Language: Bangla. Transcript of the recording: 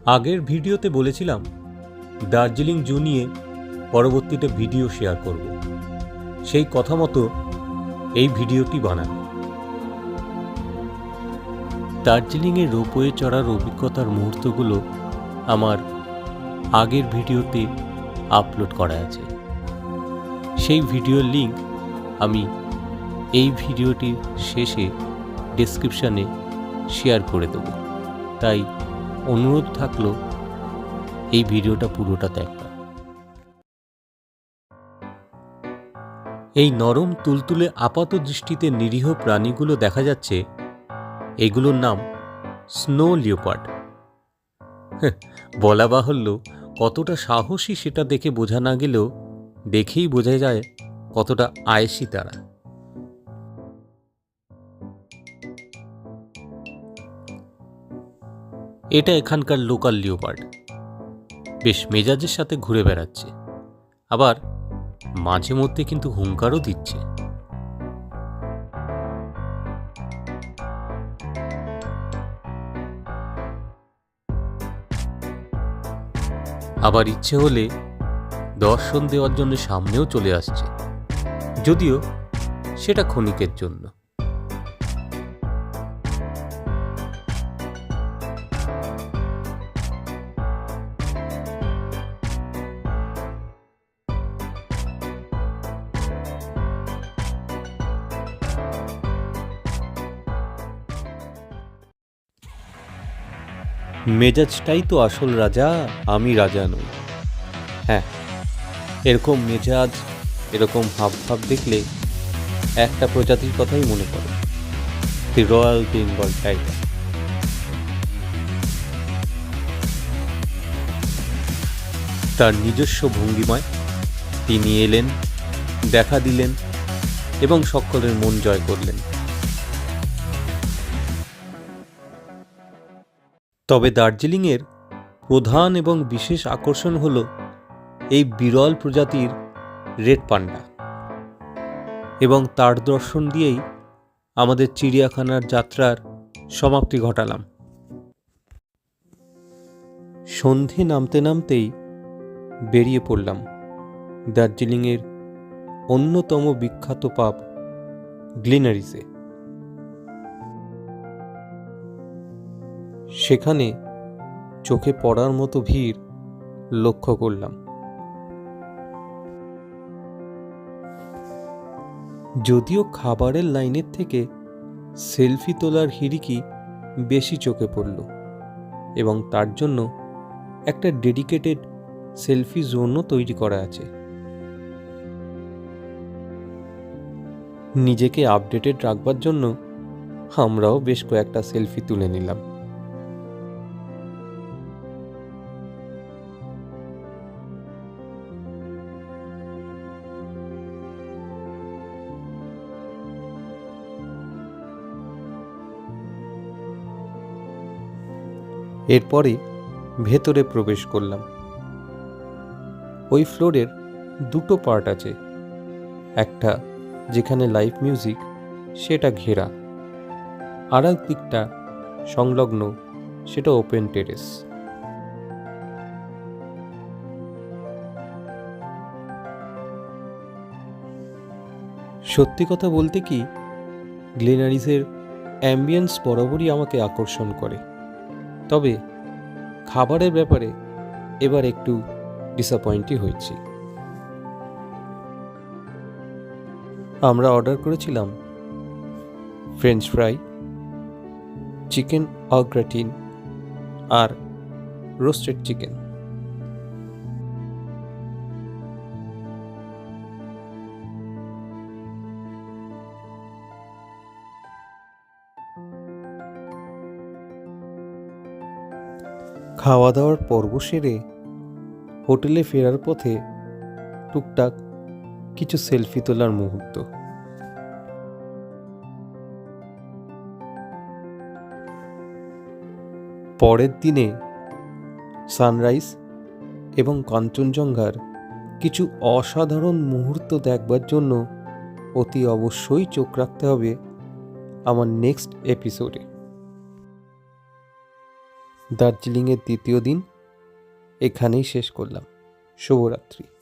আগের ভিডিওতে বলেছিলাম দার্জিলিং জু নিয়ে পরবর্তীতে ভিডিও শেয়ার করব। সেই কথা মতো এই ভিডিওটি বানানো। দার্জিলিংয়ে রোপওয়ে চড়ার অভিজ্ঞতার মুহূর্তগুলো আমার আগের ভিডিওতে আপলোড করা আছে। সেই ভিডিওর লিঙ্ক আমি এই ভিডিওটির শেষে ডেসক্রিপশানে শেয়ার করে দেব। তাই অনুরোধ থাকলো এই ভিডিওটা পুরোটা দেখা। এই নরম তুলতুলে আপাত দৃষ্টিতে নিরীহ প্রাণীগুলো দেখা যাচ্ছে, এগুলোর নাম স্নো লিওপার্ড। বলা বাহুল্য, কতটা সাহসী সেটা দেখে বোঝা না গেলেও দেখেই বোঝা যায় কতটা আয়েসি তারা। এটা এখানকার লোকাল লিওপার্ড, বেশ মেজাজের সাথে ঘুরে বেড়াচ্ছে, আবার মাঝে মধ্যে কিন্তু হুঙ্কারও দিচ্ছে। আবার ইচ্ছে হলে দর্শন দেওয়ার জন্য সামনেও চলে আসছে, যদিও সেটা ক্ষণিকের জন্য। মেজাজটাই তো আসল রাজা, আমি রাজা নই। হ্যাঁ, এরকম মেজাজ, এরকম হাবভাব দেখলে একটা প্রজাতির কথাই মনে পড়ে, দি রয়্যাল বেঙ্গল টাইগার। তার নিজস্ব ভঙ্গিমায় তিনি এলেন, দেখা দিলেন এবং সকলের মন জয় করলেন। তবে দার্জিলিংয়ের প্রধান এবং বিশেষ আকর্ষণ হল এই বিরল প্রজাতির রেড পান্ডা, এবং তার দর্শন দিয়েই আমাদের চিড়িয়াখানার যাত্রার সমাপ্তি ঘটালাম। সন্ধে নামতে নামতেই বেরিয়ে পড়লাম দার্জিলিংয়ের অন্যতম বিখ্যাত পাব গ্লিনারিসে। সেখানে চোখে পড়ার মতো ভিড় লক্ষ্য করলাম। যদিও খাবারের লাইনের থেকে সেলফি তোলার হিড়িকি বেশি চোখে পড়ল, এবং তার জন্য একটা ডেডিকেটেড সেলফি জোনও তৈরি করা আছে। নিজেকে আপডেটেড রাখবার জন্য আমরাও বেশ কয়েকটা সেলফি তুলে নিলাম। এরপরে ভেতরে প্রবেশ করলাম। ওই ফ্লোরের দুটো পার্ট আছে, একটা যেখানে লাইভ মিউজিক, সেটা ঘেরা, আর এক দিকটা সংলগ্ন, সেটা ওপেন টেরেস। সত্যি কথা বলতে কি, গ্লেনারিসের অ্যাম্বিয়েন্স বরাবরই আমাকে আকর্ষণ করে, তবে খাবারের ব্যাপারে এবার একটু ডিসঅ্যাপয়েন্টই হয়েছি। আমরা অর্ডার করেছিলাম ফ্রেঞ্চ ফ্রাই, চিকেন অ গ্রাটিন আর রোস্টেড চিকেন। খাওয়া দাওয়ার পর্ব সেরে হোটেলে ফেরার পথে টুকটাক কিছু সেলফি তোলার মুহূর্ত। পরের দিনে সানরাইজ এবং কাঞ্চনজঙ্ঘার কিছু অসাধারণ মুহূর্ত দেখবার জন্য অতি অবশ্যই চোখ রাখতে হবে আমার নেক্সট এপিসোডে। দার্জিলিংয়ের দ্বিতীয় দিন এখানেই শেষ করলাম। শুভরাত্রি।